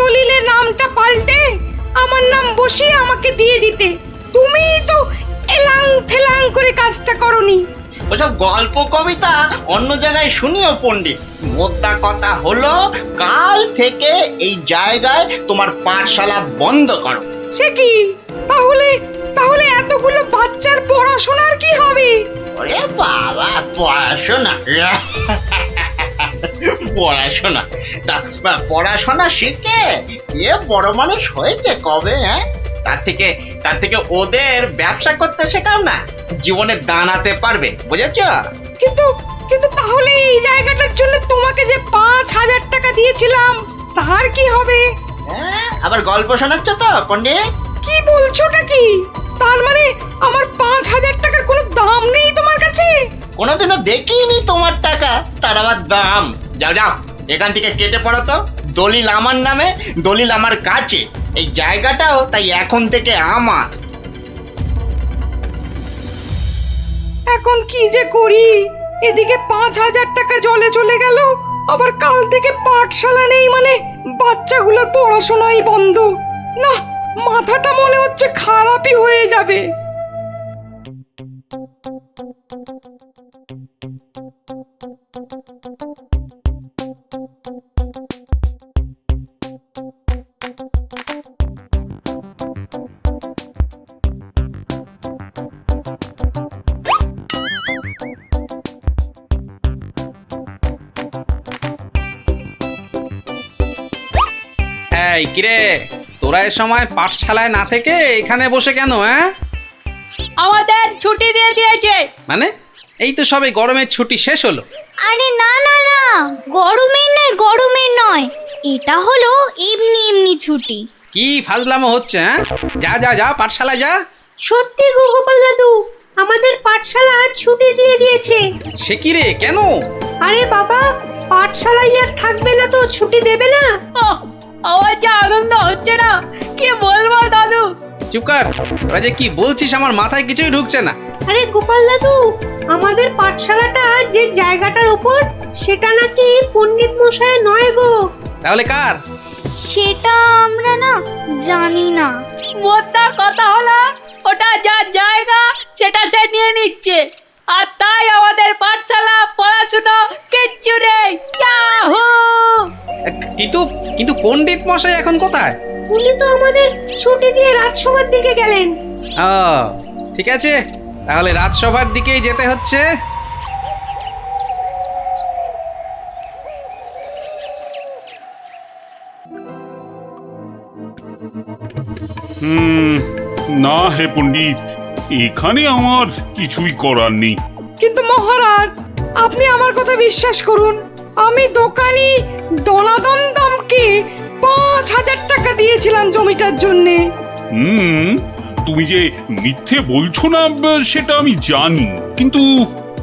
G: দলিলের নামটা পাল্টে আমার নাম বসিয়ে আমাকে দিয়ে দিতে। তুমি তো এলাং থেলাং করে কাজটা করনি।
F: ওসব গল্প কবিতা অন্য জায়গায় শুনিও পণ্ডিত। মোদ্দা কথা হলো, কাল থেকে এই জায়গায় তোমার পাঠশালা বন্ধ করো।
G: সে কি? তাহলে তাহলে এতগুলো বাচ্চার পড়াশোনার কি হবে?
F: ওরে বাবা, পড়াশোনা পড়াশোনা তা পড়াশোনা শিখে কে বড় মানুষ হয়েছে কবে? হ্যাঁ, তার থেকে ওদের ব্যবসা করতে শেখাও না, জীবনে দাঁড়াতে পারবে, বুঝেছো?
G: কিন্তু কিন্তু তাহলে এই জায়গাটার জন্য তোমাকে যে 5,000 টাকা দিয়েছিলাম, তার কি হবে?
F: হ্যাঁ, আবার গল্প শোনাচ্ছ তো পণ্ডিত?
G: কি বলছোটা কি? তার মানে আমার 5,000 টাকার কোনো দাম নেই তোমার কাছে?
F: কোনোদিনও দেখিনি তোমার টাকা, তার আবার দাম। যাও যাও, এখান থেকে কেটে পড়ো তো। দলিল আমার নামে, দলিল আমার কাছে, এই জায়গাটাও তাই এখন থেকে আমার।
G: এখন কি যে করি? এদিকে 5,000 টাকা জলে চলে গেল, আবার কাল থেকে পাঠশালা নেই, মানে বাচ্চাগুলোর পড়াশোনাই বন্ধ। না, মাথাটা মনে হচ্ছে খারাপই হয়ে যাবে।
D: এই কিরে, তোরা এ সময় পাঠশালায় না থেকে এখানে বসে কেন? হ্যাঁ,
N: আমাদের ছুটি দিয়ে দিয়েছে।
D: মানে এই তো সবে গরমের ছুটি শেষ হলো।
N: আরে না না না, গরমের নয়, এটা হলো এমনি এমনি ছুটি।
D: কি ফাজলামো হচ্ছে? হ্যাঁ, যা যা যা, পাঠশালা যা।
G: সত্যি গো গোপাল দাদু, আমাদের পাঠশালা আজ ছুটি দিয়ে দিয়েছে।
D: সে কি রে, কেন?
G: আরে বাবা, পাঠশালায় আর থাকবে না তো ছুটি দেবে না?
O: আমার যা আনন্দ হচ্ছে না, কি বলবো দাদু।
D: চুপ কর, তোরা যে কি বলছিস আমার মাথায় কিছুই ঢুকছে না।
G: আরে গোপাল দাদু, আমাদের পাঠশালাটা যে জায়গাটার উপর, সেটা নাকি পণ্ডিত মশাই নয় গো।
D: তাহলে কার?
N: সেটা আমরা না জানি না।
O: মোদ্দা কথা হলো, ওটা যার জায়গা সেটা সে নিয়ে নিচ্ছে, আর তাই আমাদের পাঠশালা পড়াশুনো কিচ্ছু নেই। ইয়াহু!
D: কিন্তু কিন্তু পণ্ডিত মশাই এখন কোথায়?
G: উনি তো আমাদের ছুটি দিয়ে রাজসভার দিকে গেলেন।
D: ও, ঠিক আছে, তাহলে রাজসভার দিকেই যেতে হচ্ছে।
A: না হে পণ্ডিত, এখানে আমার কিছুই করার নেই।
G: কিন্তু মহারাজ, আপনি আমার কথা বিশ্বাস করুন, আমি দোকানি দনাদন দামকে 5,000 টাকা দিয়েছিলাম জমিটার জন্যে।
A: তুমি যে মিথ্যে বলছো না সেটা আমি জানি, কিন্তু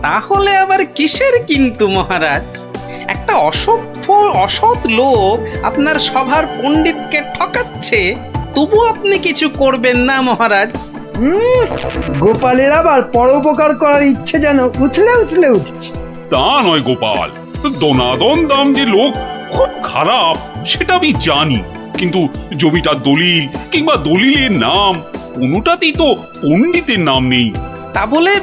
D: তাহলে আবার কিসের কিন্তু মহারাজ? একটা অসভ্য অসৎ লোক আপনার সভার পণ্ডিতকে ঠকাচ্ছে, তবু আপনি কিছু করবেন না মহারাজ?
C: গোপালের আবার পরোপকার করার ইচ্ছে যেন উথলে উথলে উঠছে।
A: তা নয় গোপাল, দনাদন দাম যে লোক খুব খারাপ সেটা আমি জানি, কিন্তু জমিটার দলিল কিংবা দলিলের নাম কোনোটাতেই তো পণ্ডিতের নাম নেই।
D: তা বলে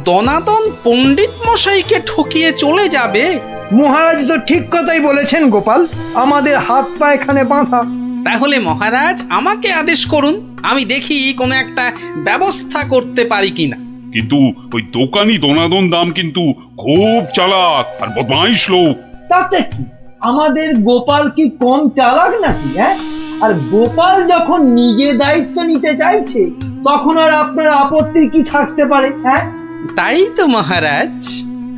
D: দনাদন পণ্ডিত মশাইকে ঠকিয়ে চলে যাবে?
C: মহারাজ তো ঠিক কথাই বলেছেন গোপাল, আমাদের হাত পা এখানে বাঁধা।
D: তাহলে মহারাজ আমাকে আদেশ করুন, আমি দেখি কোনো একটা ব্যবস্থা করতে পারি কিনা।
A: কিন্তু ওই দোকানি দনাদন দাম কিন্তু খুব চালাক আর বদমাইশ লোক।
C: তাতে কি, আমাদের গোপাল কি কম চালাক নাকি? হ্যাঁ, আর গোপাল যখন নিজে দায়িত্ব নিতে চাইছে, তখন আর আপনার আপত্তি কি থাকতে পারে? হ্যাঁ,
D: তাই তো মহারাজ,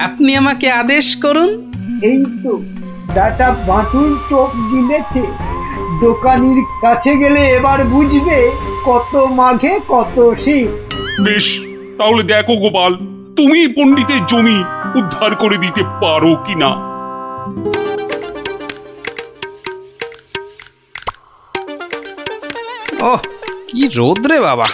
D: আপনি আমাকে আদেশ করুন।
C: এই তো ডাটা বাটুল চোখ গিলেছে, দোকানির কাছে গেলে এবার বুঝবে কত মাঘে কত শীত।
A: বেশ, তাহলে দেখো গোপাল, তুমি পণ্ডিতের জমি উদ্ধার করে দিতে পারো কিনা।
D: ওহ, কি রোদ রে বাবা!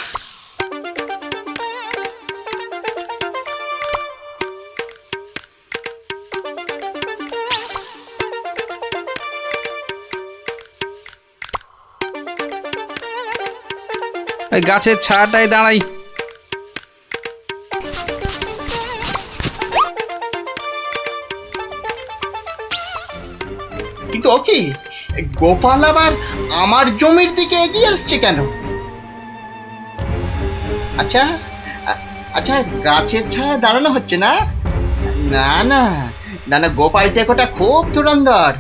D: গাছের ছায়াটায় দাঁড়াই।
F: কিন্তু ওকে, গোপাল আবার আমার জমির দিকে এগিয়ে আসছে কেন? আচ্ছা আচ্ছা, গাছের ছায়া দাঁড়ানো হচ্ছে না? না না না না, গোপাল টেকোটা খুব ধুরন্ধর,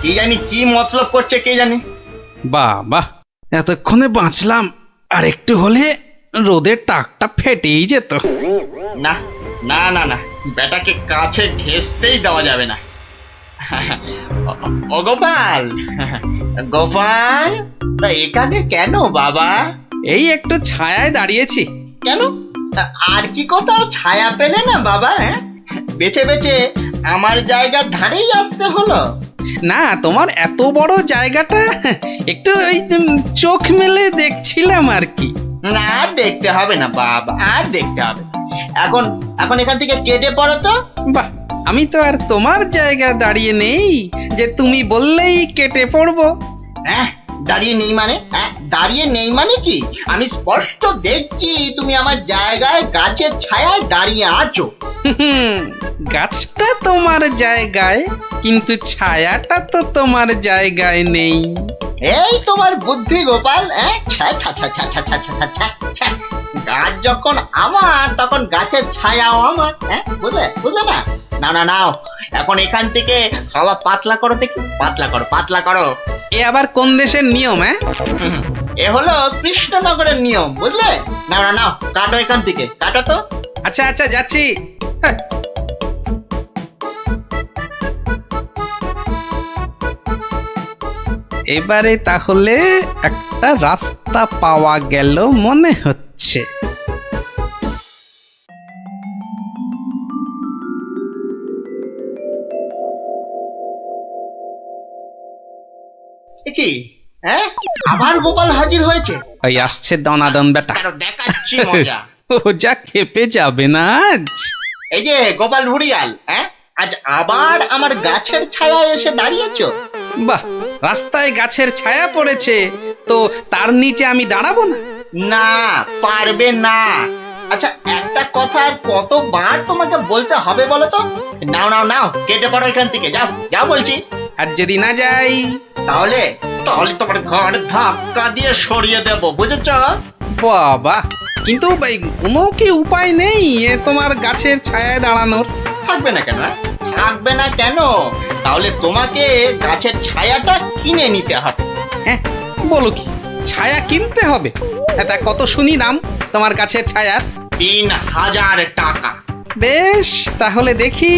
F: কি জানি কি মতলব করছে কে জানি।
D: বাহ বাহ, এতক্ষণে বাঁচলাম, আর একটু হলে রোদের টাকটা ফেটেই যেত।
F: না না না না, বেটাকে কাছে ঘেঁষতেই দেওয়া যাবে না। ও গোপাল, গোপাল, তা এখানে কেন বাবা?
D: এই একটু ছায়ায় দাঁড়িয়েছি।
F: কেন, আর কি কোথাও ছায়া পেলে না বাবা? হ্যাঁ, বেছে বেছে আমার জায়গার ধারেই আসতে হলো?
D: না, তোমার এত বড় জায়গাটা একটু ওই চোখ মেলে দেখছিলাম আর কি।
F: না, আর দেখতে হবে না বাবা, আর দেখতে হবে না। এখন এখান থেকে কেটে পড়ো তো।
D: বাহ, আমি তো আর তোমার জায়গায় দাঁড়িয়ে নেই যে তুমি বললেই কেটে পড়বো।
F: হ্যাঁ, দাঁড়িয়ে নেই মানে? হ্যাঁ, দাঁড়িয়ে নেই মানে কি? আমি স্পষ্ট দেখছি তুমি আমার জায়গায় গাছের ছায়ায় দাঁড়িয়ে আছো।
D: গাছটা তোমার জায়গায়, কিন্তু ছায়াটা তো তোমার জায়গায় নেই।
F: এই তোমার বুদ্ধি গোপাল। গাছ যখন আমার, তখন গাছের ছায়াও আমার। হ্যাঁ, বুঝলে না? না না, নাও এখন এখান থেকে হাওয়া পাতলা করো দেখি, পাতলা করো।
D: এ আবার কোন দেশের নিয়ম? হ্যাঁ,
F: এ হলো কৃষ্ণনগরের নিয়ম, বুঝলে? নাও নাও, কাটো এখান থেকে, কাটো তো।
D: আচ্ছা আচ্ছা যাচ্ছি। হ্যাঁ। এবারে তাহলে একটা রাস্তা পাওয়া গেল মনে হচ্ছে।
F: এ কি হ্যাঁ আবার গোপাল হাজির হয়েছে?
D: ওই আসছে দনাদন বেটা।
F: দেখাচ্ছি মজা।
D: ও যা খেপে যাবে না আজ।
F: এই যে গোপাল ভুড়িয়াল, হ্যাঁ আজ আবার আমার গাছের ছায়ায় এসে দাঁড়িয়েছো?
D: বাহ, রাস্তায় গাছের ছায়া পড়েছে তো তার নিচে আমি দাঁড়াবো না?
F: না, পারবে না। আচ্ছা একটা কথা আর কতবার তোমাকে বলতে হবে বলো তো? নাও নাও নাও, কেটে পড়ো এখান থেকে, যাও যাও বলছি।
D: আর যদি না যাই
F: তাহলে তাহলে তোমার ঘর ধাক্কা দিয়ে সরিয়ে দেব, বুঝেছ?
D: বাবা, কিন্তু কোনো কি উপায় নেই তোমার গাছের ছায়ায় দাঁড়ানোর?
F: থাকবে না কেন? থাকবে না কেন? তাহলে তোমাকে গাছের ছায়াটা কিনে নিতে হবে।
D: হ্যাঁ বলো কি, ছায়া কিনতে হবে? তা কত শুনি দাম তোমার গাছের ছায়ার?
F: 3000 টাকা।
D: বেশ, তাহলে দেখি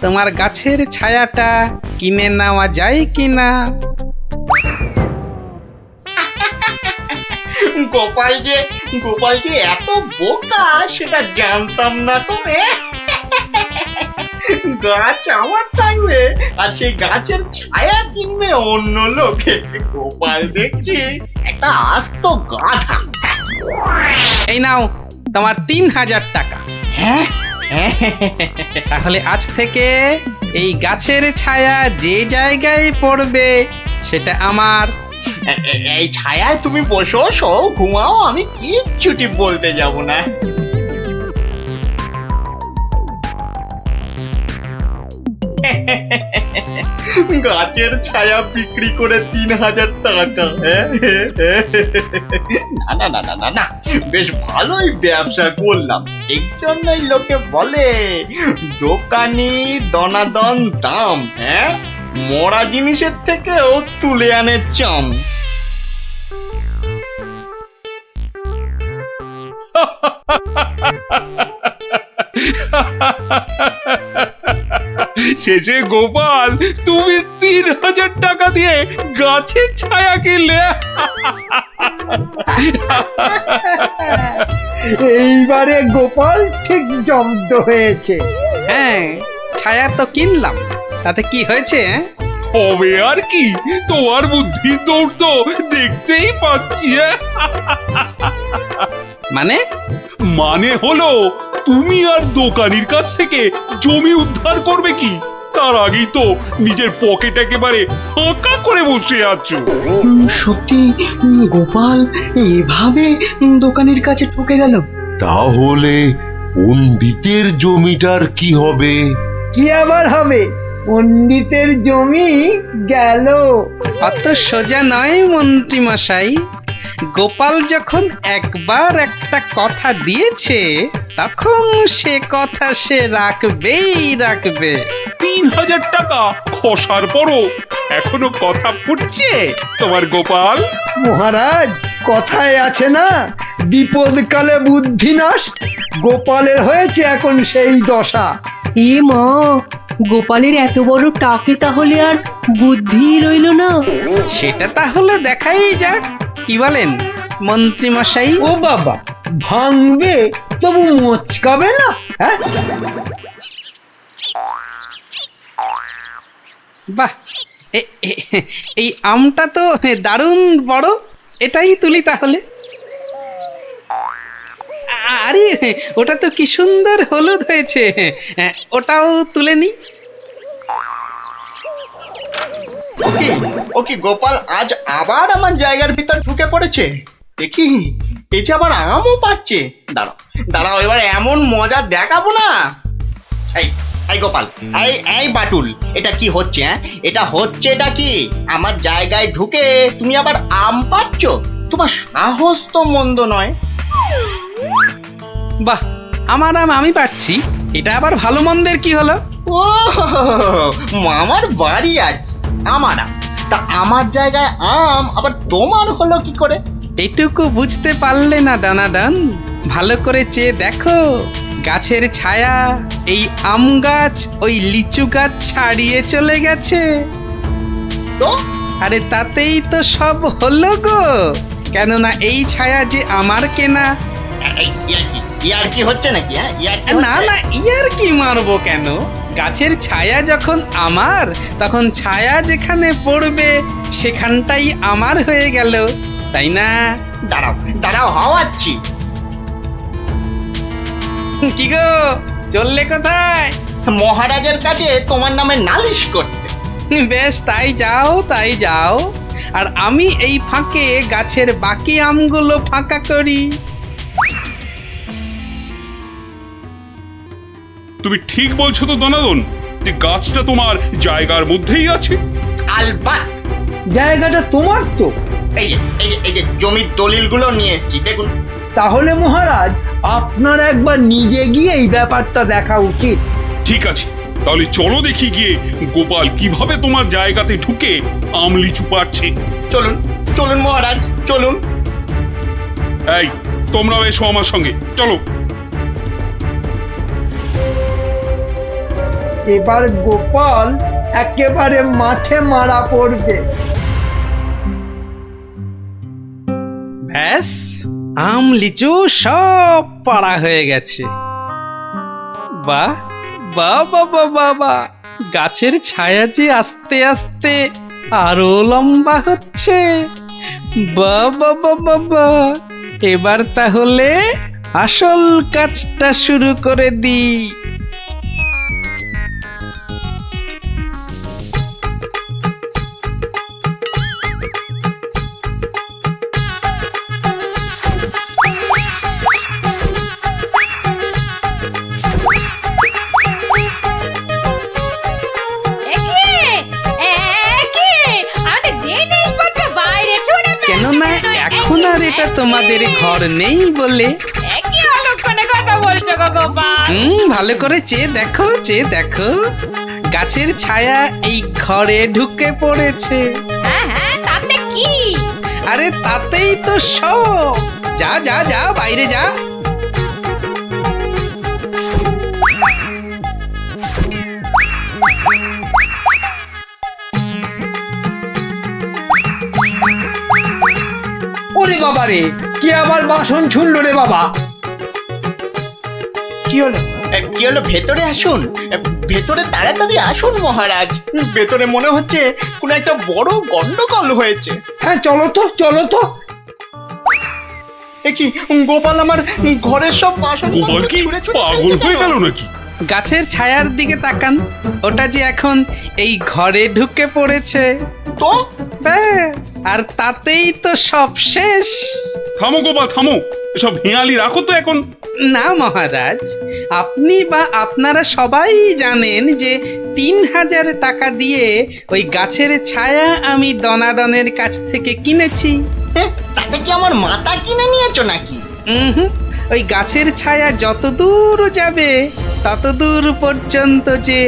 D: তোমার গাছের ছায়াটা কিনে নেওয়া যায় কিনা।
F: গোপাল যে এত বোকা সেটা জানতাম না তো। গাছ আমার থাকবে আর সেই গাছের ছায়া কিনবে অন্য লোকে। গোপাল দেখছি একটা আস্ত গাধা।
D: এই নাও তোমার 3000 টাকা।
F: হ্যাঁ,
D: তাহলে আজ থেকে এই গাছের ছায়া যে জায়গায় পড়বে সেটা আমার।
F: এই ছায়ায় তুমি বসো, শো, ঘুমাও, আমি কিচ্ছুটি বলতে যাব না। গাছের ছায়া বিক্রি করে 3000 টাকা। না না না না না, বেশ ভালোই ব্যবসা করলাম। এই জন্যই লোকে বলে দোকানি দনাদন দাম। হ্যাঁ, মরা জিনিসের থেকেও তুলে আনে চাম।
A: শেষে গোপাল তুমি 3000 টাকা দিয়ে গাছের ছায়া কিনলে।
C: এইবারে গোপাল ঠিক জব্দ হয়েছে।
D: হ্যাঁ, ছায়া তো কিনলাম, তাতে কি হয়েছে?
A: হবে আর কি, তোমার বুদ্ধি দৌড় তো দেখতেই পাচ্ছি। মানে হলো তুমি আর দোকানির কাছ থেকে জমি উদ্ধার করবে কি, তার আগেই তো নিজের পকেট একেবারে ফাঁকা করে বসে আছো।
G: সত্যি গোপাল এভাবে দোকানের কাছে ঠকে গেল?
E: তাহলে পণ্ডিতের জমিটার কি হবে?
C: কি আবার হবে? পণ্ডিতের জমি গেল।
D: অত সোজা নয় মন্ত্রী মশাই। গোপাল যখন একবার একটা কথা দিয়েছে তখন সে কথা সে রাখবেই রাখবে।
A: 3000 টাকা খসার পরও এখনো কথা ফুটছে তোমার গোপাল।
C: মহারাজ, কথায় আছে না, বিপদকালে বুদ্ধি নাশ। গোপালের হয়েছে এখন সেই দশা।
G: এ মা, গোপালের এত বড় টাকে তাহলে আর বুদ্ধি রইল না?
D: সেটা তাহলে দেখাই যাক, কি বলেন মন্ত্রী মশাই?
C: ও বাবা, ভাঙবে তবু মচকাবে না? হ্যাঁ,
D: বাহ, এই আমটা তো দারুণ বড়, এটাই তুলি তাহলে। আরে ওটা তো কি সুন্দর হলুদ হয়েছে, ওটাও তুলে নি।
F: ওকে গোপাল আজ আবার আমার জায়গার ভিতর ঢুকে পড়েছে। দেখি এই যে আবার আমও পাচ্ছে। দাঁড়াও এবার এমন মজা দেখাবো না। এই গোপাল, এই বাটুল, এটা কি হচ্ছে? এটা কি আমার জায়গায় ঢুকে তুমি আবার আম পাচ্ছ? তোমার সাহস তো মন্দ নয়।
D: বাহ, আমার আম আমি পাচ্ছি, এটা আবার ভালো মন্দের কি হলো?
F: ও আমার বাড়ি আছে, আমার আম, তা আমার জায়গায় আম আবার তোমার হলো কি করে?
D: এটুকু বুঝতে পারলে না দানাদান? ভালো করে চেয়ে দেখো, গাছের ছায়া এই আম গাছ ওই লিচু গাছ ছাড়িয়ে চলে গেছে।
F: তো
D: আরে তাতেই তো সব হলো গো, কেননা এই ছায়া যে আমার কেনা।
F: ইয়ার কি হচ্ছে নাকি? হ্যাঁ, ইয়ার কি
D: না
F: হচ্ছে?
D: না, ইয়ার কি মারবো কেন? গাছের ছায়া যখন আমার, তখন ছায়া যেখানে পড়বে সেখানটাই আমার হয়ে গেল, তাই না?
F: দাঁড়াও দাঁড়াও, হাওয়াচ্ছি।
D: কি গো, চললে কোথায়?
F: মহারাজের কাছে তোমার নামে নালিশ করতে।
D: বেশ, তাই যাও তাই যাও, আর আমি এই ফাঁকে গাছের বাকি আমগুলো ফাঁকা করি।
A: তুমি ঠিক বলছো তো দনাদন, যে গাছটা তোমার জায়গার মধ্যেই আছে?
F: আলবাত
C: জায়গাটা তোমার তো।
F: এই যে জমির দলিলগুলো নিয়ে এসেছি, দেখুন।
C: তাহলে মহারাজ আপনার একবার নিজে গিয়ে এই ব্যাপারটা দেখা উচিত।
A: ঠিক আছে, তাহলে চলো দেখি গিয়ে গোপাল কিভাবে তোমার জায়গাতে ঢুকে আম লিচু পাচ্ছে।
F: চলুন চলুন মহারাজ, চলুন।
A: এই, তোমরাও এসো আমার সঙ্গে, চলো।
C: এবার গোপাল একেবারে মাঠে মারা পড়বে।
D: ব্যাস, আম লিচু সব পাড়া হয়ে গেছে। বাহ বাহ বাবা বাবা, গাছের ছায়া যে আস্তে আস্তে আরো লম্বা হচ্ছে। বাবা বাবা, এবার তাহলে আসল কাজটা শুরু করে দিই। কেননা এখন আর এটা তোমাদের ঘর নেই বলে। ভালো করে চেয়ে দেখো, চেয়ে দেখো, গাছের ছায়া এই ঘরে ঢুকে পড়েছে।
N: তাতে কি?
D: আরে তাতেই তো সব। যা যা যা, বাইরে যা।
C: ওরে বাবা রে, কি আবার বাসন ছুড়লো রে বাবা!
F: কি হলো? কি হলো? ভেতরে আসুন, ভেতরে তাড়াতাড়ি আসুন মহারাজ। ভেতরে মনে হচ্ছে কোনো একটা বড় গন্ডগোল হয়েছে।
C: হ্যাঁ, চলো তো চলো তো।
F: এ কি, গোপাল আমার ঘরের সব বাসন
A: গোপাল কি পাগল হয়ে গেল নাকি?
D: গাছের ছায়ার দিকে তাকান, ওটা যে এখন এই ঘরে ঢুকে পড়েছে।
F: তো
D: ব্যাস, আর তাতেই তো সব শেষ।
A: থামো গোপাল, থামো, এসব হেঁয়ালি রাখো তো এখন।
D: না মহারাজ, আপনি বা আপনারা সবাই জানেন যে 3000 টাকা দিয়ে ওই গাছের ছায়া আমি দনাদনের কাছ থেকে কিনেছি।
F: তাতে কি আমার মাথা কিনে নিয়েছো নাকি?
D: ওই গাছের ছায়া যত দূর যাবে তত দূর পর্যন্ত যে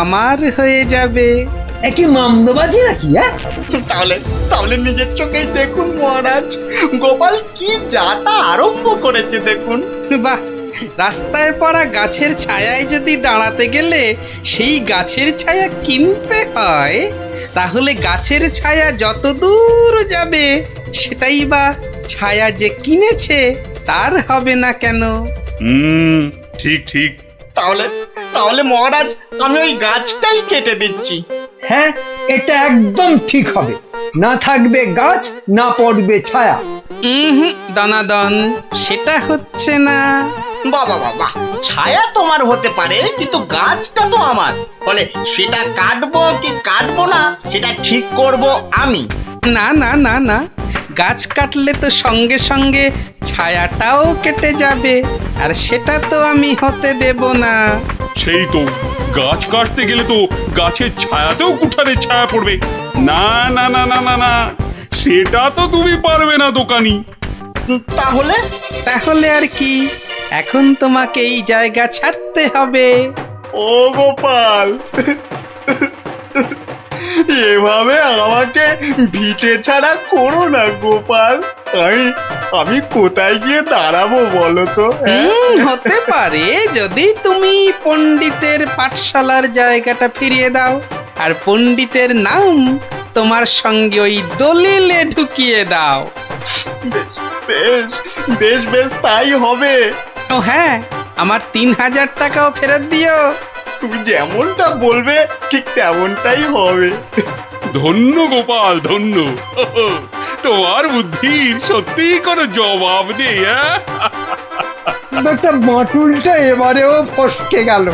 D: আমার হয়ে যাবে।
C: একই মামদবাজি নাকি? হ্যাঁ,
F: তাহলে তাহলে নিজের চোখেই দেখুন মহারাজ, গোপাল কি যাতা আরম্ভ করেছে দেখুন।
D: বাহ, রাস্তায় পড়া গাছের ছায়ায় যদি দাঁড়াতে গেলে সেই গাছের ছায়া কিনতে হয়, তাহলে গাছের ছায়া যত দূর যাবে সেটাই বা ছায়া যে কিনেছে তার হবে না কেন?
A: ঠিক ঠিক।
F: তাহলে তাহলে মহারাজ, আমি ওই গাছটাই কেটে দিচ্ছি।
C: হ্যাঁ, এটা একদম ঠিক হবে। না থাকবে গাছ, না পড়বে ছায়া।
D: দনাদন, সেটা হচ্ছে না।
F: বাবা বাবা, ছায়া তোমার হতে পারে, কিন্তু গাছটা তো আমার। বলে সেটা কাটবো কি কাটবো না, সেটা ঠিক করব আমি।
D: না না না না, গাছ কাটলে তো সঙ্গে সঙ্গে ছায়াটাও কেটে যাবে, আর সেটা তো আমি হতে দেব না।
A: সেই তো, গাছ কাটতে গেলে তো গাছের ছায়াতেও কুঠারের ছায়া পড়বে। না না না না না না, সেটা তো তুমি পারবে না দোকানি।
F: তাহলে
D: তাহলে আর কি, এখন তোমাকে এই জায়গা ছাড়তে হবে।
F: ও গোপাল, এভাবে আমাকে ভিটে ছাড়া করো না গোপাল।
J: আমি কোথায় গিয়ে দাঁড়াবো বলো তো?
D: হতে পারে যদি তুমি পণ্ডিতের পাঠশালার জায়গাটা ফিরিয়ে দাও আর পণ্ডিতের নাম তোমার সঙ্গে ওই দলিলে ঢুকিয়ে দাও।
J: বেশ বেশ বেশ বেশ তাই হবে।
D: ও হ্যাঁ, আমার 3000 টাকাও ফেরত দিও।
J: তুমি যেমনটা বলবে ঠিক তেমনটাই হবে।
A: ধন্য গোপাল, ধন্য। তোমার বুদ্ধির সত্যি কোনো জবাব নেই।
C: একটা বাঁটুলটা এবারেও ফসকে গেল।